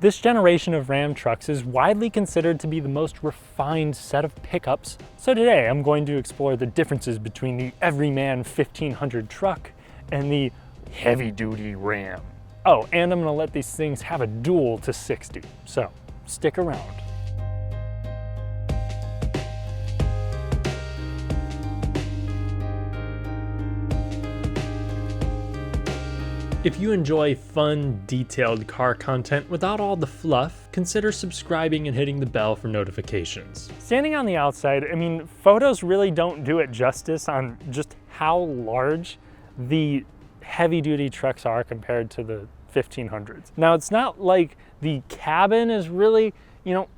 This generation of Ram trucks is widely considered to be the most refined set of pickups. So today I'm going to explore the differences between the everyman 1500 truck and the heavy-duty Ram. Oh, and I'm gonna let these things have a duel to 60, so stick around. If you enjoy fun, detailed car content without all the fluff, consider subscribing and hitting the bell for notifications. Standing on the outside, I mean, photos really don't do it justice on just how large the heavy-duty trucks are compared to the 1500s. Now, it's not like the cabin is really,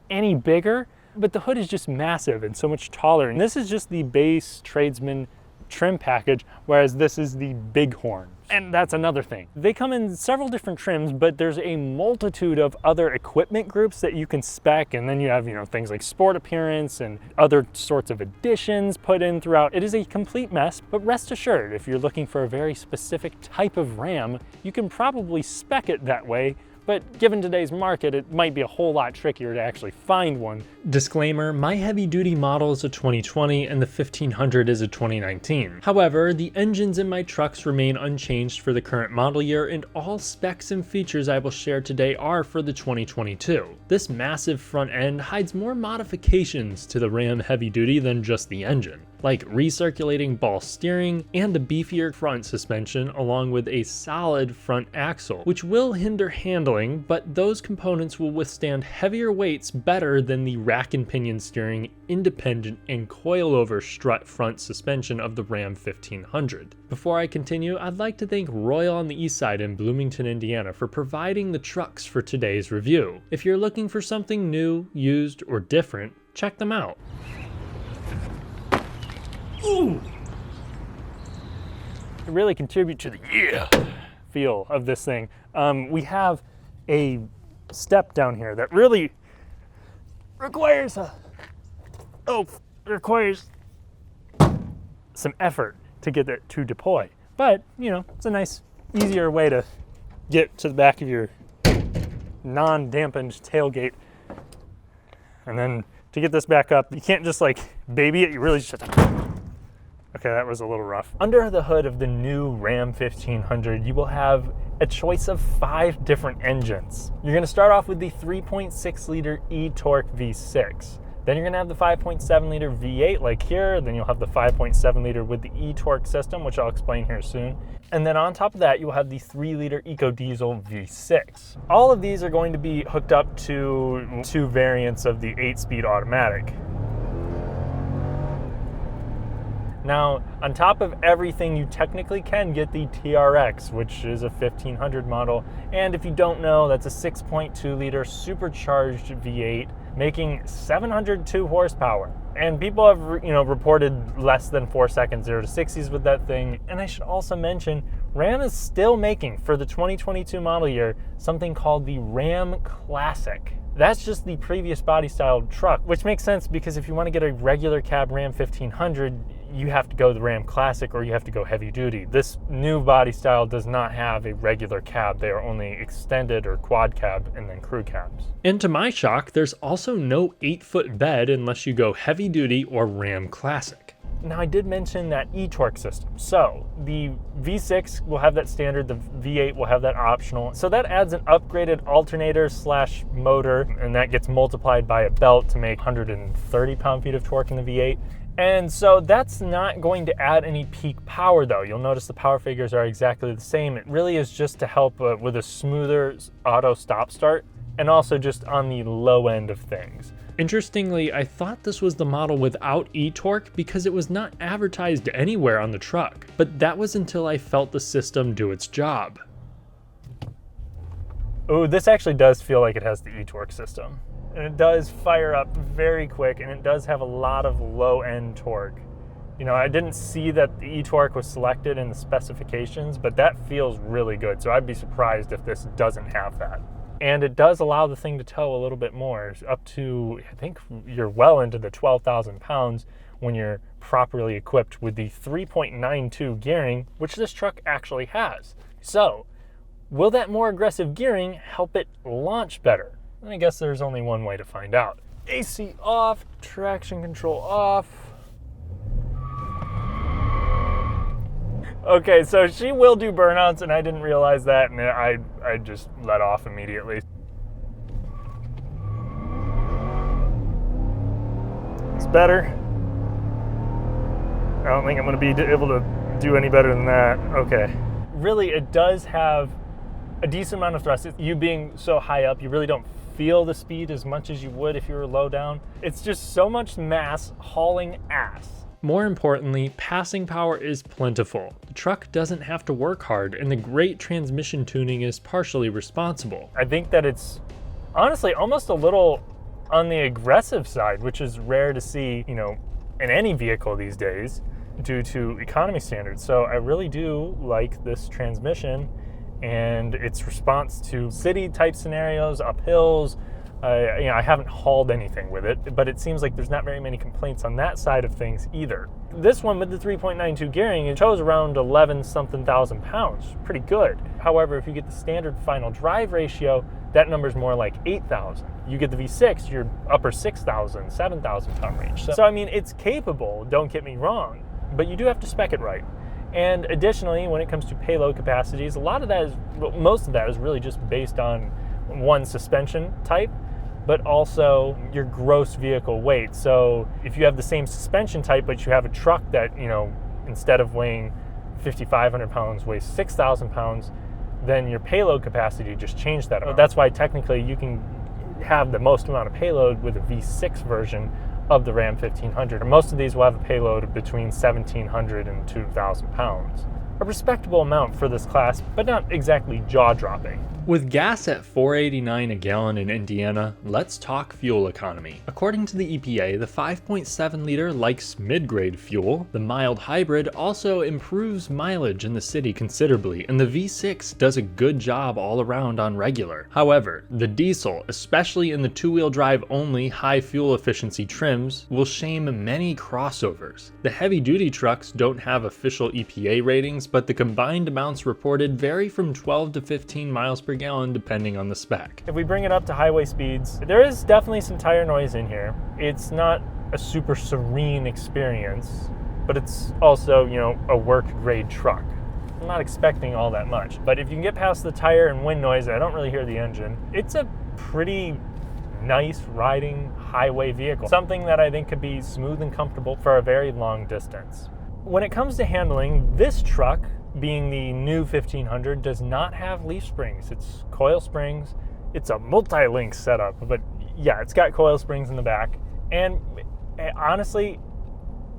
any bigger, but the hood is just massive and so much taller. And this is just the base tradesman trim package, whereas this is the Bighorn. And that's another thing. They come in several different trims, but there's a multitude of other equipment groups that you can spec, and then you have, things like sport appearance and other sorts of additions put in throughout. It is a complete mess, but rest assured, if you're looking for a very specific type of Ram, you can probably spec it that way. But given today's market, it might be a whole lot trickier to actually find one. Disclaimer, my heavy-duty model is a 2020 and the 1500 is a 2019. However, the engines in my trucks remain unchanged for the current model year, and all specs and features I will share today are for the 2022. This massive front end hides more modifications to the Ram heavy-duty than just the engine, like recirculating ball steering and a beefier front suspension along with a solid front axle, which will hinder handling, but those components will withstand heavier weights better than the rack and pinion steering, independent and coilover strut front suspension of the Ram 1500. Before I continue, I'd like to thank Royal on the Eastside in Bloomington, Indiana for providing the trucks for today's review. If you're looking for something new, used, or different, check them out. Ooh. To really contribute to the feel of this thing, we have a step down here that really requires some effort to get it to deploy. But, it's a nice, easier way to get to the back of your non-dampened tailgate. And then to get this back up, you can't just baby it, you really just have to. Okay, that was a little rough. Under the hood of the new Ram 1500, you will have a choice of 5 different engines. You're gonna start off with the 3.6 liter e-torque V6. Then you're gonna have the 5.7 liter V8 like here, then you'll have the 5.7 liter with the e-torque system, which I'll explain here soon. And then on top of that, you'll have the 3 liter EcoDiesel V6. All of these are going to be hooked up to 2 variants of the 8-speed automatic. Now, on top of everything, you technically can get the TRX, which is a 1500 model. And if you don't know, that's a 6.2 liter supercharged V8, making 702 horsepower. And people have, reported less than 4 seconds 0 to 60s with that thing. And I should also mention, Ram is still making, for the 2022 model year, something called the Ram Classic. That's just the previous body style truck, which makes sense because if you want to get a regular cab Ram 1500, you have to go the Ram Classic or you have to go heavy duty. This new body style does not have a regular cab. They are only extended or quad cab and then crew cabs. And to my shock, there's also no 8-foot bed unless you go heavy duty or Ram Classic. Now, I did mention that e-torque system. So the V6 will have that standard, the V8 will have that optional. So that adds an upgraded alternator slash motor, and that gets multiplied by a belt to make 130 pound-feet of torque in the V8. And so that's not going to add any peak power though. You'll notice the power figures are exactly the same. It really is just to help with a smoother auto stop start and also just on the low end of things. Interestingly, I thought this was the model without e-torque because it was not advertised anywhere on the truck, but that was until I felt the system do its job. Oh, this actually does feel like it has the e-torque system. And it does fire up very quick, and it does have a lot of low-end torque. I didn't see that the e-torque was selected in the specifications, but that feels really good, so I'd be surprised if this doesn't have that. And it does allow the thing to tow a little bit more, up to, I think you're well into the 12,000 pounds when you're properly equipped with the 3.92 gearing, which this truck actually has. So, Will that more aggressive gearing help it launch better? I guess there's only one way to find out. AC off, traction control off. Okay, so she will do burnouts, and I didn't realize that, and I just let off immediately. It's better. I don't think I'm going to be able to do any better than that. Okay. Really, it does have a decent amount of thrust. You being so high up, you really don't feel the speed as much as you would if you were low down. It's just so much mass hauling ass. More importantly, passing power is plentiful. The truck doesn't have to work hard, and the great transmission tuning is partially responsible. I think that it's honestly almost a little on the aggressive side, which is rare to see, in any vehicle these days due to economy standards. So I really do like this transmission and its response to city type scenarios, up hills. I haven't hauled anything with it, but it seems like there's not very many complaints on that side of things either. This one with the 3.92 gearing, it shows around 11-something thousand pounds. Pretty good. However, if you get the standard final drive ratio, that number's more like 8,000. You get the V6, you're upper 6,000, 7,000 pound range. So I mean, it's capable, don't get me wrong, but you do have to spec it right. And additionally, when it comes to payload capacities, most of that is really just based on one suspension type, but also your gross vehicle weight. So if you have the same suspension type, but you have a truck that, instead of weighing 5,500 pounds, weighs 6,000 pounds, then your payload capacity just changed that amount. That's why technically you can have the most amount of payload with a V6 version of the Ram 1500. And most of these will have a payload between 1,700 and 2,000 pounds. A respectable amount for this class, but not exactly jaw-dropping. With gas at $4.89 a gallon in Indiana, let's talk fuel economy. According to the EPA, the 5.7 liter likes mid-grade fuel. The mild hybrid also improves mileage in the city considerably, and the V6 does a good job all around on regular. However, the diesel, especially in the two-wheel drive only high fuel efficiency trims, will shame many crossovers. The heavy-duty trucks don't have official EPA ratings, but the combined amounts reported vary from 12 to 15 miles per gallon depending on the spec. If we bring it up to highway speeds, there is definitely some tire noise in here. It's not a super serene experience, but it's also, a work grade truck. I'm not expecting all that much, but if you can get past the tire and wind noise, I don't really hear the engine. It's a pretty nice riding highway vehicle, something that I think could be smooth and comfortable for a very long distance. When it comes to handling, this truck, being the new 1500, does not have leaf springs. It's coil springs. It's a multi-link setup, but yeah, it's got coil springs in the back. And honestly,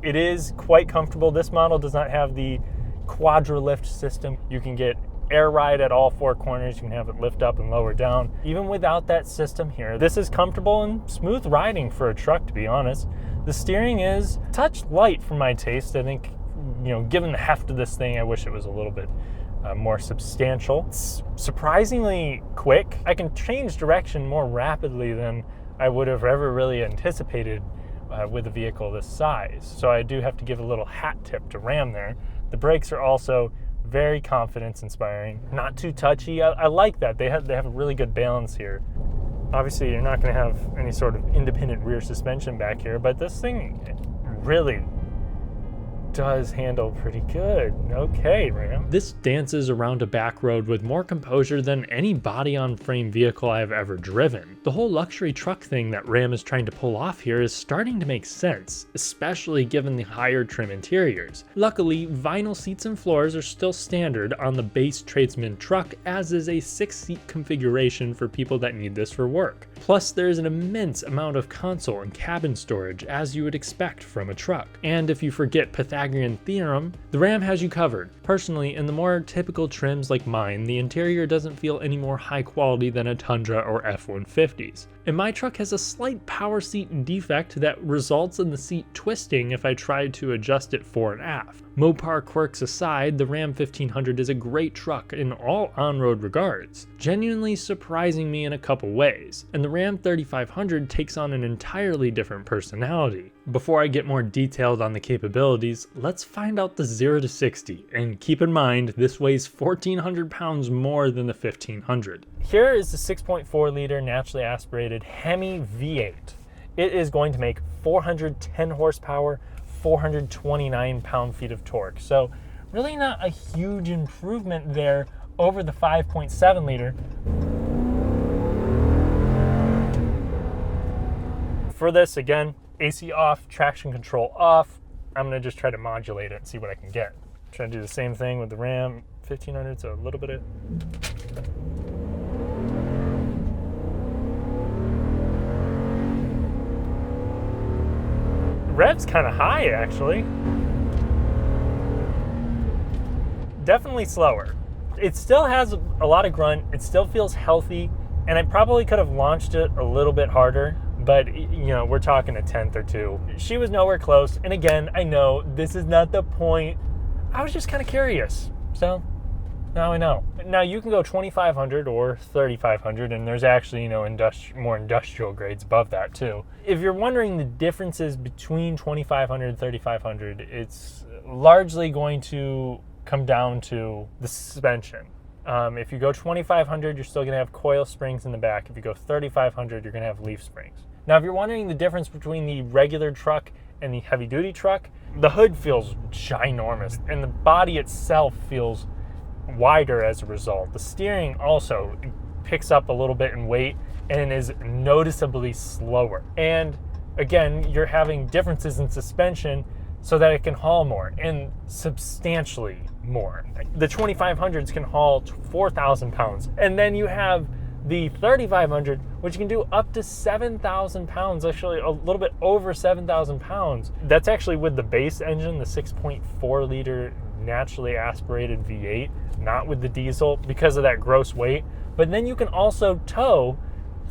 it is quite comfortable. This model does not have the quadra-lift system. You can get air ride at all four corners. You can have it lift up and lower down. Even without that system here, this is comfortable and smooth riding for a truck, to be honest. The steering is a touch light for my taste. I think, given the heft of this thing, I wish it was a little bit more substantial. It's surprisingly quick. I can change direction more rapidly than I would have ever really anticipated with a vehicle this size. So I do have to give a little hat tip to Ram there. The brakes are also very confidence-inspiring, not too touchy. I like that. They have a really good balance here. Obviously, you're not going to have any sort of independent rear suspension back here, but this thing really does handle pretty good. Okay, Ram. This dances around a back road with more composure than any body-on-frame vehicle I have ever driven. The whole luxury truck thing that Ram is trying to pull off here is starting to make sense, especially given the higher trim interiors. Luckily, vinyl seats and floors are still standard on the base tradesman truck, as is a 6-seat configuration for people that need this for work. Plus, there is an immense amount of console and cabin storage, as you would expect from a truck. And if you forget Pythagorean theorem, the Ram has you covered. Personally, in the more typical trims like mine, the interior doesn't feel any more high quality than a Tundra or F150s. And my truck has a slight power seat defect that results in the seat twisting if I try to adjust it fore and aft. Mopar quirks aside, the Ram 1500 is a great truck in all on-road regards, genuinely surprising me in a couple ways, and the Ram 3500 takes on an entirely different personality. Before I get more detailed on the capabilities, let's find out the 0 to 60, and keep in mind this weighs 1,400 pounds more than the 1500. Here is the 6.4 liter naturally aspirated Hemi V8. It is going to make 410 horsepower, 429 pound-feet of torque. So really not a huge improvement there over the 5.7 liter. For this, again, AC off, traction control off. I'm gonna just try to modulate it and see what I can get. Try to do the same thing with the Ram 1500, so a little bit of... Rev's kind of high, actually. Definitely slower. It still has a lot of grunt. It still feels healthy, and I probably could have launched it a little bit harder, but you know, we're talking a tenth or two. She was nowhere close, and again, I know this is not the point. I was just kind of curious, so now I know. Now you can go 2,500 or 3,500, and there's actually, you know, more industrial grades above that too. If you're wondering the differences between 2,500 and 3,500, it's largely going to come down to the suspension. If you go 2,500, you're still going to have coil springs in the back. If you go 3,500, you're going to have leaf springs. Now, if you're wondering the difference between the regular truck and the heavy-duty truck, the hood feels ginormous, and the body itself feels wider as a result. The steering also picks up a little bit in weight and is noticeably slower. And again, you're having differences in suspension so that it can haul more, and substantially more. The 2,500s can haul 4,000 pounds, and then you have the 3,500, which can do up to 7,000 pounds, actually a little bit over 7,000 pounds. That's actually with the base engine, the 6.4 liter naturally aspirated V8, not with the diesel because of that gross weight. But then you can also tow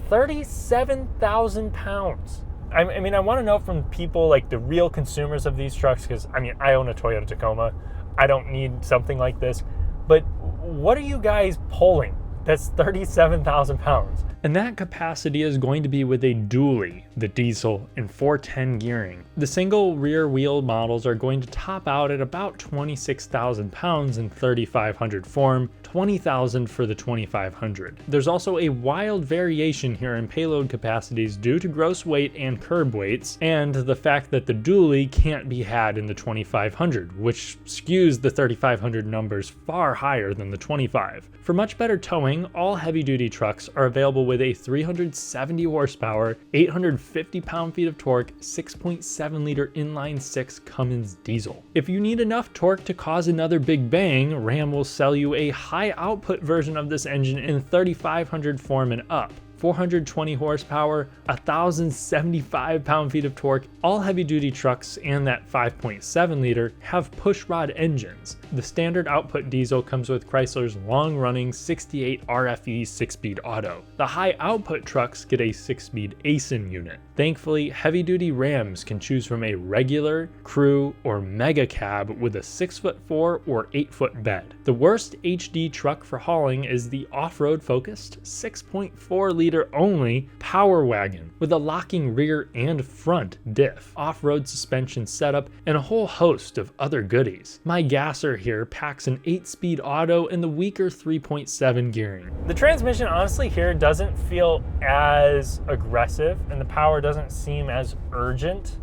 37,000 pounds. I mean, I want to know from people, like the real consumers of these trucks, because I mean, I own a Toyota Tacoma. I don't need something like this. But what are you guys pulling? That's 37,000 pounds. And that capacity is going to be with a dually, the diesel, and 410 gearing. The single rear wheel models are going to top out at about 26,000 pounds in 3,500 form, 20,000 for the 2,500. There's also a wild variation here in payload capacities due to gross weight and curb weights, and the fact that the dually can't be had in the 2,500, which skews the 3,500 numbers far higher than the 25. For much better towing, all heavy-duty trucks are available with a 370 horsepower, 850 pound-feet of torque, 6.7 liter inline-6 Cummins diesel. If you need enough torque to cause another big bang, Ram will sell you a high-output version of this engine in 3,500 form and up. 420 horsepower, 1,075 pound-feet of torque. All heavy-duty trucks and that 5.7 liter have pushrod engines. The standard output diesel comes with Chrysler's long-running 68 RFE 6-speed auto. The high-output trucks get a 6-speed ASIN unit. Thankfully, heavy-duty Rams can choose from a regular, crew, or mega cab with a 6'4" or 8-foot bed. The worst HD truck for hauling is the off-road focused 6.4 liter only Power Wagon with a locking rear and front diff, off-road suspension setup, and a whole host of other goodies. My gasser here packs an 8-speed auto and the weaker 3.7 gearing. The transmission honestly here doesn't feel as aggressive, and the power doesn't seem as urgent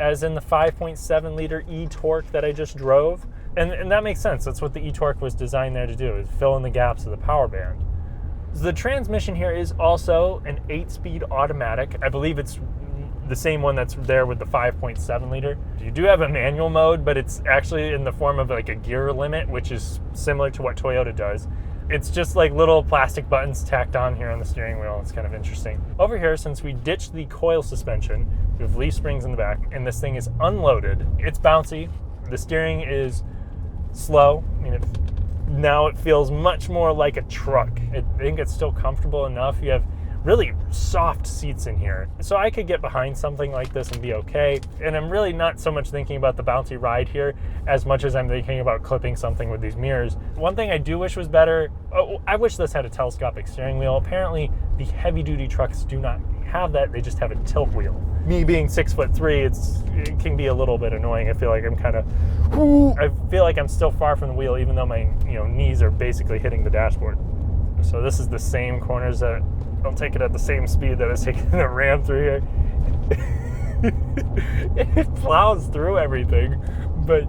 as in the 5.7 liter e-torque that I just drove. And that makes sense. That's what the e-torque was designed there to do, is fill in the gaps of the power band. The transmission here is also an 8-speed automatic. I believe it's the same one that's there with the 5.7 liter. You do have a manual mode, but it's actually in the form of like a gear limit, which is similar to what Toyota does. It's just like little plastic buttons tacked on here on the steering wheel. It's kind of interesting. Over here, since we ditched the coil suspension, we have leaf springs in the back, and this thing is unloaded. It's bouncy. The steering is slow. I mean, now it feels much more like a truck. I think it's still comfortable enough. You have really soft seats in here. So I could get behind something like this and be okay. And I'm really not so much thinking about the bouncy ride here as much as I'm thinking about clipping something with these mirrors. One thing I do wish was better, I wish this had a telescopic steering wheel. Apparently the heavy duty trucks do not have that, they just have a tilt wheel. Me being 6'3", it can be a little bit annoying. I feel like I feel like I'm still far from the wheel, even though my knees are basically hitting the dashboard. So this is the same corners that I'll take it at the same speed that I was taking the Ram through here. It plows through everything, but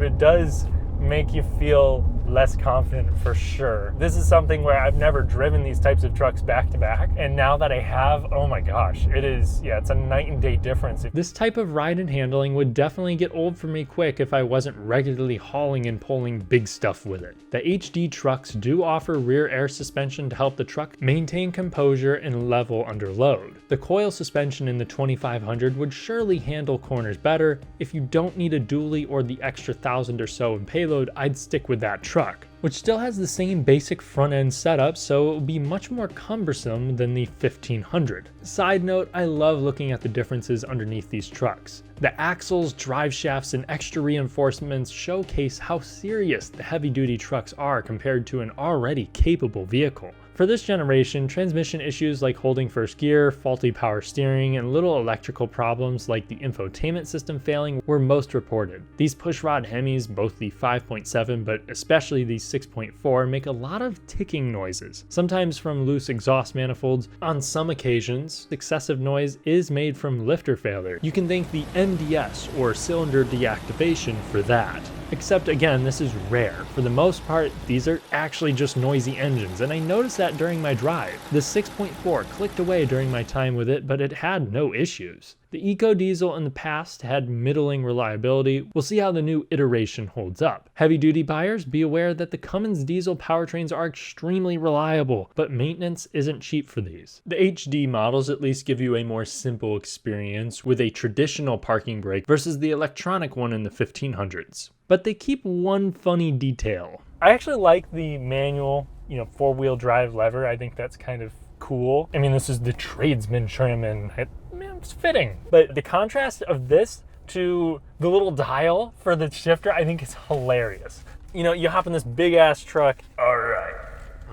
it does make you feel less confident for sure. This is something where I've never driven these types of trucks back to back, and now that I have, oh my gosh, it's a night and day difference. This type of ride and handling would definitely get old for me quick if I wasn't regularly hauling and pulling big stuff with it. The HD trucks do offer rear air suspension to help the truck maintain composure and level under load. The coil suspension in the 2500 would surely handle corners better. If you don't need a dually or the extra 1,000 or so in payload, I'd stick with that truck, which still has the same basic front end setup, so it will be much more cumbersome than the 1500. Side note, I love looking at the differences underneath these trucks. The axles, drive shafts, and extra reinforcements showcase how serious the heavy duty trucks are compared to an already capable vehicle. For this generation, transmission issues like holding first gear, faulty power steering, and little electrical problems like the infotainment system failing were most reported. These pushrod Hemis, both the 5.7 but especially the 6.4, make a lot of ticking noises, sometimes from loose exhaust manifolds. On some occasions, excessive noise is made from lifter failure. You can thank the MDS or cylinder deactivation for that. Except again, this is rare. For the most part, these are actually just noisy engines, and I noticed that during my drive. The 6.4 clicked away during my time with it, but it had no issues. The EcoDiesel in the past had middling reliability. We'll see how the new iteration holds up. Heavy duty buyers, be aware that the Cummins diesel powertrains are extremely reliable, but maintenance isn't cheap for these. The HD models at least give you a more simple experience with a traditional parking brake versus the electronic one in the 1500s. But they keep one funny detail. I actually like the manual, four-wheel drive lever. I think that's kind of cool. I mean, this is the tradesman trim, and it's fitting. But the contrast of this to the little dial for the shifter, I think is hilarious. You hop in this big ass truck. All right,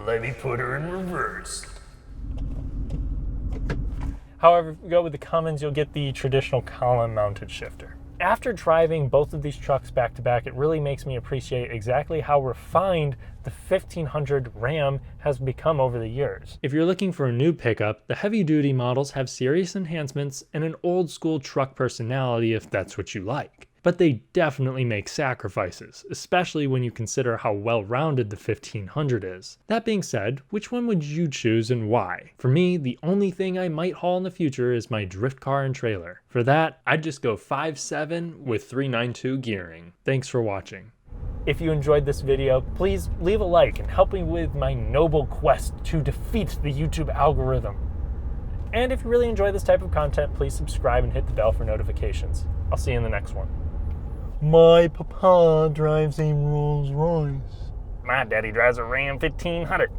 let me put her in reverse. However, if you go with the Cummins, you'll get the traditional column mounted shifter. After driving both of these trucks back to back, it really makes me appreciate exactly how refined the 1500 Ram has become over the years. If you're looking for a new pickup, the heavy duty models have serious enhancements and an old school truck personality if that's what you like. But they definitely make sacrifices, especially when you consider how well-rounded the 1500 is. That being said, which one would you choose and why? For me, the only thing I might haul in the future is my drift car and trailer. For that, I'd just go 5.7 with 392 gearing. Thanks for watching. If you enjoyed this video, please leave a like and help me with my noble quest to defeat the YouTube algorithm. And if you really enjoy this type of content, please subscribe and hit the bell for notifications. I'll see you in the next one. My papa drives a Rolls Royce. My daddy drives a Ram 1500.